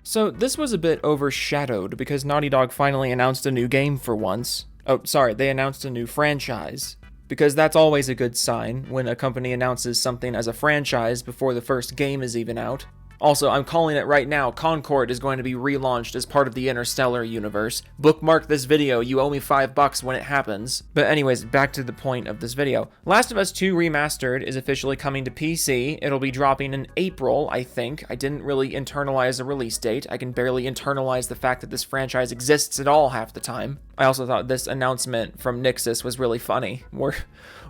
So this was a bit overshadowed because Naughty Dog finally announced a new game for once. Oh, sorry, they announced a new franchise. Because that's always a good sign when a company announces something as a franchise before the first game is even out. Also, I'm calling it right now, Concord is going to be relaunched as part of the Interstellar universe. Bookmark this video, you owe me $5 when it happens. But anyways, back to the point of this video. Last of Us 2 Remastered is officially coming to PC. It'll be dropping in April, I think. I didn't really internalize a release date. I can barely internalize the fact that this franchise exists at all half the time. I also thought this announcement from Nixxes was really funny.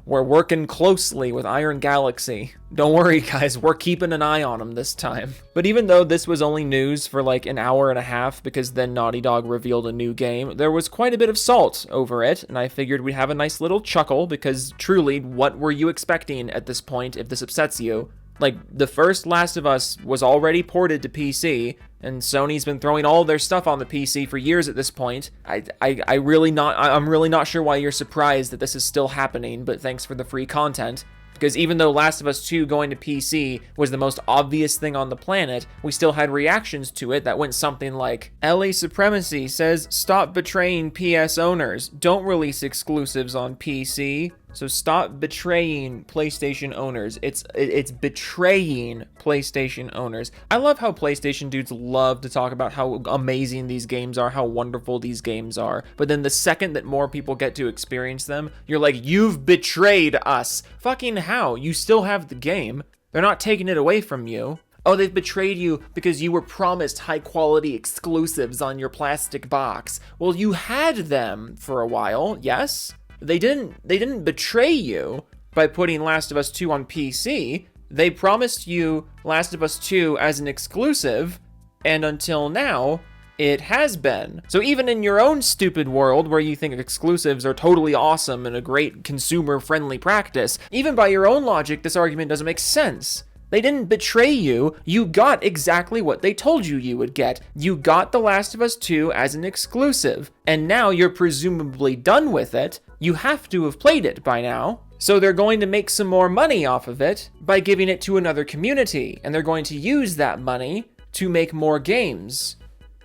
We're working closely with Iron Galaxy. Don't worry, guys, we're keeping an eye on them this time. But even though this was only news for like an hour and a half, because then Naughty Dog revealed a new game, there was quite a bit of salt over it, and I figured we'd have a nice little chuckle, because truly, what were you expecting at this point if this upsets you? Like, the first Last of Us was already ported to PC, and Sony's been throwing all their stuff on the PC for years at this point. I'm really not sure why you're surprised that this is still happening, but thanks for the free content. Because even though Last of Us 2 going to PC was the most obvious thing on the planet, we still had reactions to it that went something like, LA Supremacy says, stop betraying PS owners. Don't release exclusives on PC. So stop betraying PlayStation owners. It's betraying PlayStation owners. I love how PlayStation dudes love to talk about how amazing these games are, how wonderful these games are. But then the second that more people get to experience them, you're like, you've betrayed us. Fucking how? You still have the game. They're not taking it away from you. Oh, they've betrayed you because you were promised high-quality exclusives on your plastic box. Well, you had them for a while, yes? They didn't betray you by putting Last of Us 2 on PC. They promised you Last of Us 2 as an exclusive, and until now, it has been. So even in your own stupid world where you think exclusives are totally awesome and a great consumer-friendly practice, even by your own logic, this argument doesn't make sense. They didn't betray you. You got exactly what they told you you would get. You got The Last of Us 2 as an exclusive, and now you're presumably done with it. You have to have played it by now. So they're going to make some more money off of it by giving it to another community, and they're going to use that money to make more games.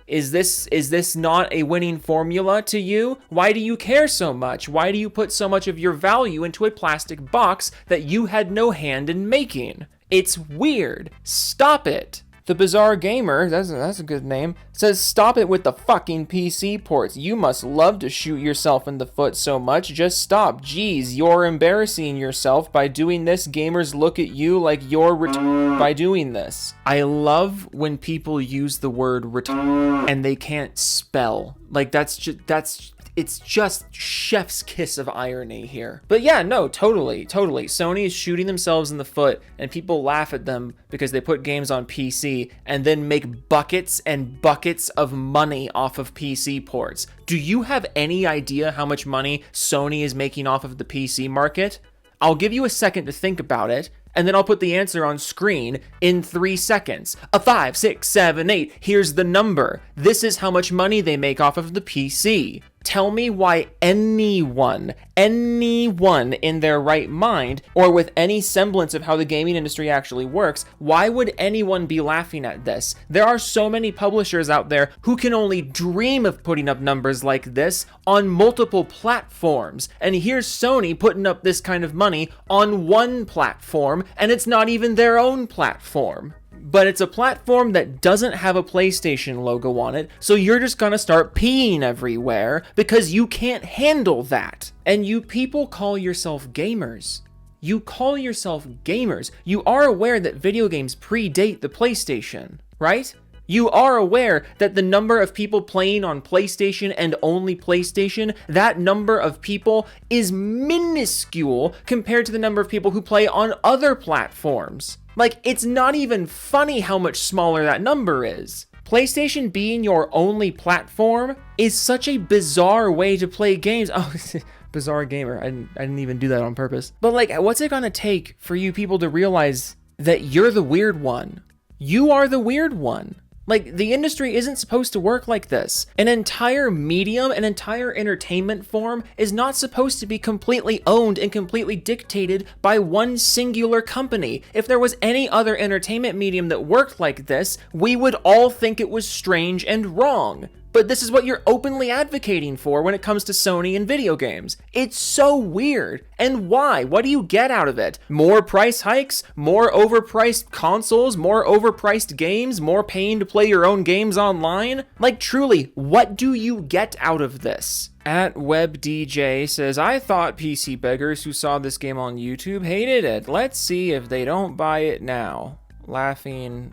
Is this not a winning formula to you? Why do you care so much? Why do you put so much of your value into a plastic box that you had no hand in making? It's weird. Stop it. The Bizarre Gamer, that's a good name, says stop it with the fucking PC ports. You must love to shoot yourself in the foot so much. Just stop. Jeez, you're embarrassing yourself by doing this. Gamers look at you like you're by doing this. I love when people use the word and they can't spell. Like it's just chef's kiss of irony here. But yeah, no, totally. Sony is shooting themselves in the foot, and people laugh at them because they put games on PC and then make buckets and buckets of money off of PC ports. Do you have any idea how much money Sony is making off of the PC market? I'll give you a second to think about it, and then I'll put the answer on screen in 3 seconds. 5, 6, 7, 8. Here's the number. This is how much money they make off of the PC. Tell me why anyone in their right mind, or with any semblance of how the gaming industry actually works, why would anyone be laughing at this? There are so many publishers out there who can only dream of putting up numbers like this on multiple platforms. And here's Sony putting up this kind of money on one platform, and it's not even their own platform. But it's a platform that doesn't have a PlayStation logo on it, so you're just gonna start peeing everywhere because you can't handle that. And you people call yourself gamers. You call yourself gamers. You are aware that video games predate the PlayStation, right? You are aware that the number of people playing on PlayStation and only PlayStation, that number of people is minuscule compared to the number of people who play on other platforms. Like, it's not even funny how much smaller that number is. PlayStation being your only platform is such a bizarre way to play games. Oh, Bizarre Gamer. I didn't even do that on purpose. But like, what's it gonna take for you people to realize that you're the weird one? You are the weird one. Like, the industry isn't supposed to work like this. An entire medium, an entire entertainment form is not supposed to be completely owned and completely dictated by one singular company. If there was any other entertainment medium that worked like this, we would all think it was strange and wrong. But this is what you're openly advocating for when it comes to Sony and video games. It's so weird. And why? What do you get out of it? More price hikes? More overpriced consoles? More overpriced games? More pain to play your own games online? Like, truly, what do you get out of this? At WebDJ says, I thought PC beggars who saw this game on YouTube hated it. Let's see if they don't buy it now. Laughing.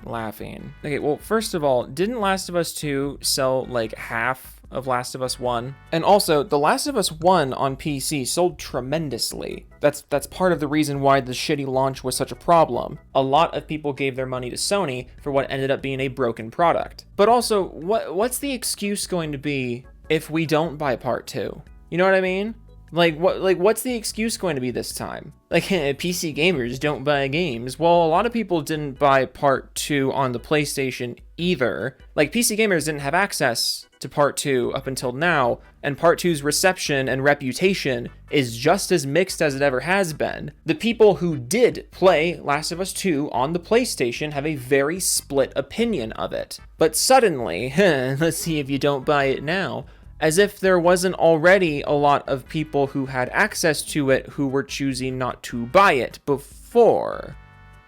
Okay, well, first of all, didn't Last of Us 2 sell like half of Last of Us 1? And also, The Last of Us 1 on PC sold tremendously. That's part of the reason why the shitty launch was such a problem. A lot of people gave their money to Sony for what ended up being a broken product. But also, what's the excuse going to be if we don't buy part 2? You know what I mean? What's the excuse going to be this time? Like, PC gamers don't buy games. Well, a lot of people didn't buy part 2 on the PlayStation either. Like, PC gamers didn't have access to part 2 up until now, and part 2's reception and reputation is just as mixed as it ever has been. The people who did play Last of Us 2 on the PlayStation have a very split opinion of it. But suddenly, let's see if you don't buy it now. As if there wasn't already a lot of people who had access to it who were choosing not to buy it before.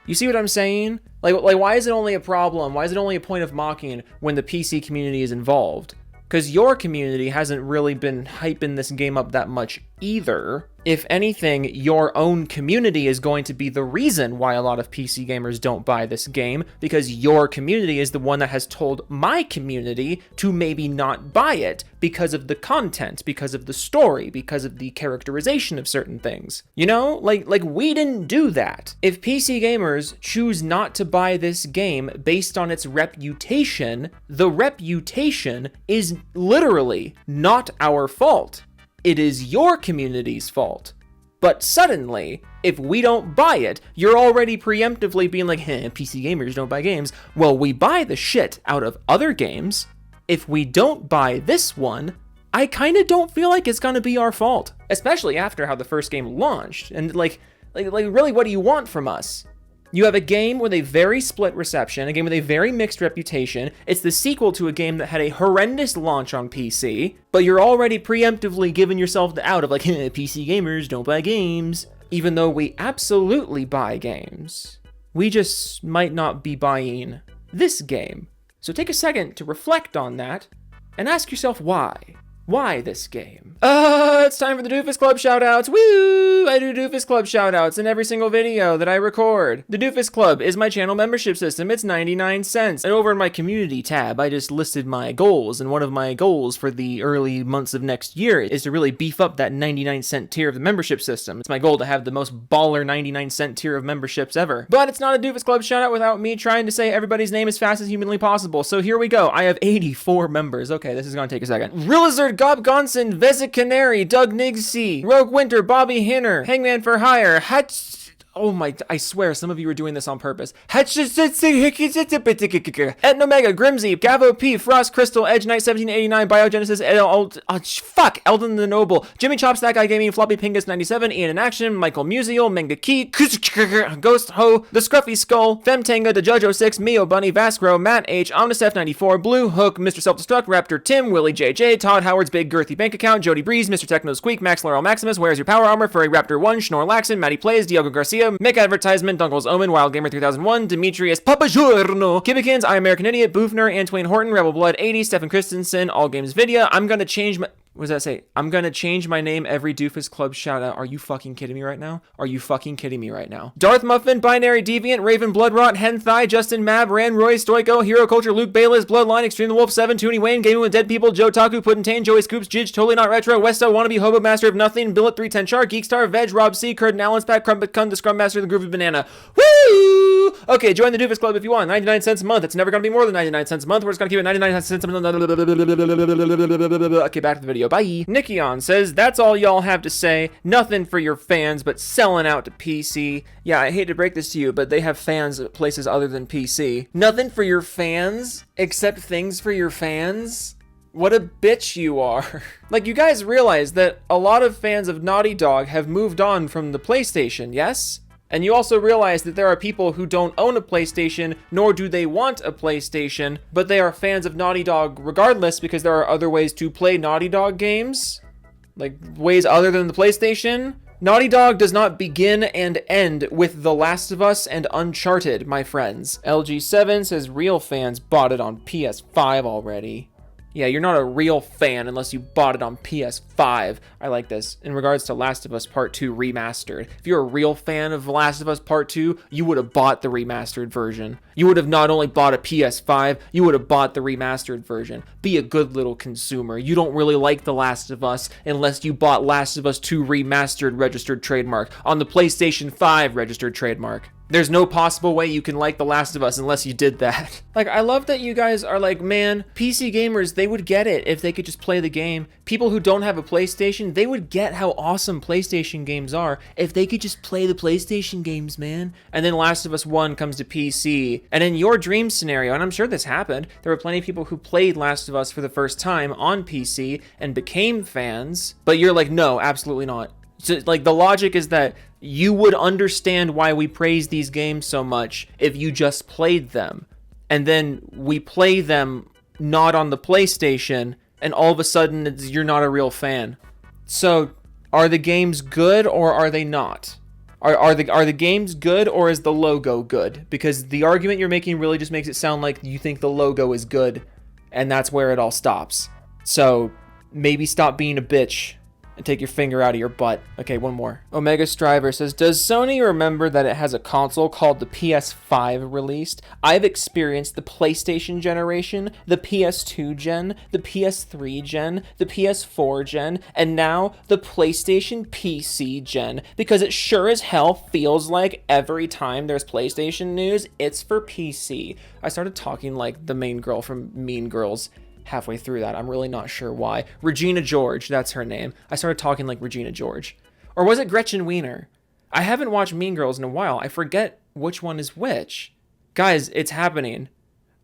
You see what I'm saying? Like, why is it only a problem? Why is it only a point of mocking when the PC community is involved? Because your community hasn't really been hyping this game up that much either. If anything, your own community is going to be the reason why a lot of PC gamers don't buy this game, because your community is the one that has told my community to maybe not buy it because of the content, because of the story, because of the characterization of certain things. You know, like we didn't do that. If PC gamers choose not to buy this game based on its reputation, the reputation is literally not our fault. It is your community's fault. But suddenly, if we don't buy it, you're already preemptively being like, PC gamers don't buy games. Well, we buy the shit out of other games. If we don't buy this one, I kind of don't feel like it's gonna be our fault. Especially after how the first game launched. And like really, what do you want from us? You have a game with a very split reception, a game with a very mixed reputation. It's the sequel to a game that had a horrendous launch on PC, but you're already preemptively giving yourself the out of like, PC gamers don't buy games. Even though we absolutely buy games. We just might not be buying this game. So take a second to reflect on that and ask yourself why. Why this game? It's time for the Doofus Club shoutouts. Woo! I do Doofus Club shoutouts in every single video that I record. The Doofus Club is my channel membership system. It's 99 cents. And over in my community tab, I just listed my goals. And one of my goals for the early months of next year is to really beef up that 99-cent tier of the membership system. It's my goal to have the most baller 99-cent tier of memberships ever. But it's not a Doofus Club shoutout without me trying to say everybody's name as fast as humanly possible. So here we go. I have 84 members. Okay, this is gonna take a second. Realizard Gob Gonson, Vezit Canary, Doug Nigsey, Rogue Winter, Bobby Hinner, Hangman for Hire, oh my, I swear some of you are doing this on purpose. Etnomega, Grimsy, Gavo P, Frost Crystal, Edge Knight 1789, Biogenesis, Eldon the Noble, Jimmy Chops, That Guy Gaming, Floppy Pingus 97, Ian in Action, Michael Musial, Manga Key, Ghost Ho, The Scruffy Skull, Femtanga, The Jojo 6, Mio Bunny, Vascro, Matt H, Omnisef 94, Blue Hook, Mr. Self-Destruct, Raptor Tim, Willie JJ, Todd Howard's Big Girthy Bank Account, Jody Breeze, Mr. Techno Squeak, Max Laurel Maximus, Where's Your Power Armor, Furry Raptor 1, Schnorr Laxon, Matty Plays, Diogo Garcia, Mick Advertisement, Dunkle's Omen, Wild Gamer 3001, Demetrius Papagiorno, Kibikins, I American Idiot, Boofner, Antoine Horton, Rebel Blood 80, Stephen Christensen, All Games Vidya. I'm gonna change my... What does that say? I'm gonna change my name every Doofus Club shoutout. Are you fucking kidding me right now? Are you fucking kidding me right now? Darth Muffin, Binary Deviant, Raven Bloodrot, Henthai, Justin Mab, Ran Roy, Stoico, Hero Culture, Luke Bayless, Bloodline, Extreme the Wolf 7, Toonie Wayne, Gaming with Dead People, Joe Taku, Puddintain, Joey Scoops, Jidge, Totally Not Retro, Westo, Wannabe, Hobo, Master of Nothing, Billet 310 Char, Geekstar, Veg, Rob C, Curtin Allen's Pack, Crumpet Kun, the Scrum Master, the Groovy Banana. Woo! Woo! Okay, join the Doofus Club if you want. 99 cents a month. It's never going to be more than 99 cents a month. We're just going to keep it 99 cents a month. Okay, back to the video. Bye. Nikion says, that's all y'all have to say. Nothing for your fans, but selling out to PC. Yeah, I hate to break this to you, but they have fans at places other than PC. Nothing for your fans, except things for your fans? What a bitch you are. Like, you guys realize that a lot of fans of Naughty Dog have moved on from the PlayStation, yes? And you also realize that there are people who don't own a PlayStation, nor do they want a PlayStation, but they are fans of Naughty Dog regardless because there are other ways to play Naughty Dog games? Like, ways other than the PlayStation? Naughty Dog does not begin and end with The Last of Us and Uncharted, my friends. LG7 says real fans bought it on PS5 already. Yeah, you're not a real fan unless you bought it on PS5. I like this. In regards to Last of Us Part 2 Remastered, if you're a real fan of Last of Us Part 2, you would have bought the remastered version. You would have not only bought a PS5, you would have bought the remastered version. Be a good little consumer. You don't really like The Last of Us unless you bought Last of Us 2 Remastered registered trademark on the PlayStation 5 registered trademark. There's no possible way you can like The Last of Us unless you did that. Like, I love that you guys are like, man, PC gamers, they would get it if they could just play the game. People who don't have a PlayStation, they would get how awesome PlayStation games are if they could just play the PlayStation games, man. And then Last of Us 1 comes to PC. And in your dream scenario, and I'm sure this happened, there were plenty of people who played Last of Us for the first time on PC and became fans. But you're like, no, absolutely not. So, like, the logic is that you would understand why we praise these games so much if you just played them. And then we play them not on the PlayStation, and all of a sudden you're not a real fan. So, are the games good or are they not? Are the games good or is the logo good? Because the argument you're making really just makes it sound like you think the logo is good, and that's where it all stops. So, maybe stop being a bitch and take your finger out of your butt. Okay, one more. Omega Striver says, does Sony remember that it has a console called the PS5 released? I've experienced the PlayStation generation, the PS2 gen, the PS3 gen, the PS4 gen, and now the PlayStation PC gen, because it sure as hell feels like every time there's PlayStation news, it's for PC. I started talking like the main girl from Mean Girls halfway through that. I'm really not sure why. Regina George, that's her name. I started talking like Regina George. Or was it Gretchen Wiener? I haven't watched Mean Girls in a while. I forget which one is which. Guys, it's happening.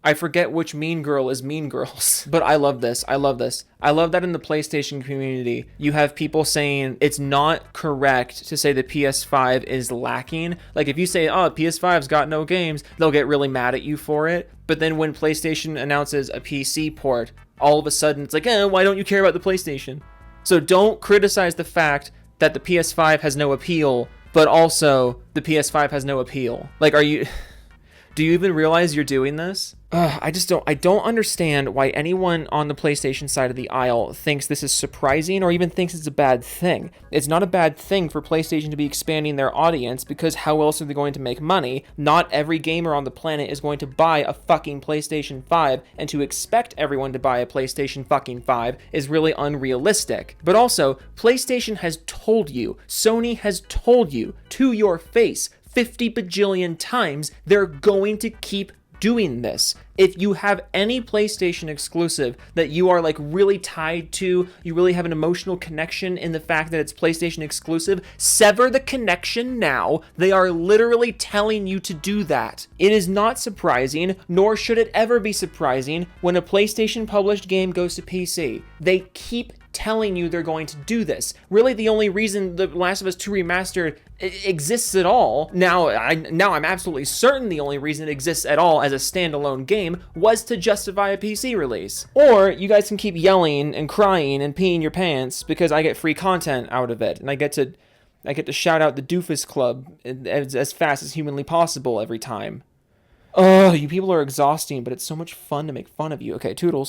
I forget which Mean Girl is Mean Girls. But I love this. I love this. I love that in the PlayStation community, you have people saying it's not correct to say the PS5 is lacking. Like, if you say, oh, PS5's got no games, they'll get really mad at you for it. But then when PlayStation announces a PC port, all of a sudden it's like, why don't you care about the PlayStation? So don't criticize the fact that the PS5 has no appeal, but also the PS5 has no appeal. Like, do you even realize you're doing this? I don't understand why anyone on the PlayStation side of the aisle thinks this is surprising or even thinks it's a bad thing. It's not a bad thing for PlayStation to be expanding their audience, because how else are they going to make money? Not every gamer on the planet is going to buy a fucking PlayStation 5, and to expect everyone to buy a PlayStation fucking 5 is really unrealistic. But also, PlayStation has told you, Sony has told you to your face 50 bajillion times they're going to keep doing this. If you have any PlayStation exclusive that you are like really tied to, you really have an emotional connection in the fact that it's PlayStation exclusive, sever the connection now. They are literally telling you to do that. It is not surprising, nor should it ever be surprising, when a PlayStation published game goes to PC. They keep telling you they're going to do this. Really, the only reason The Last of Us 2 Remastered exists at all, now I'm absolutely certain the only reason it exists at all as a standalone game was to justify a PC release. Or you guys can keep yelling and crying and peeing your pants because I get free content out of it, and I get to shout out the Doofus Club as fast as humanly possible every time. Oh, you people are exhausting, but it's so much fun to make fun of you. Okay, toodles.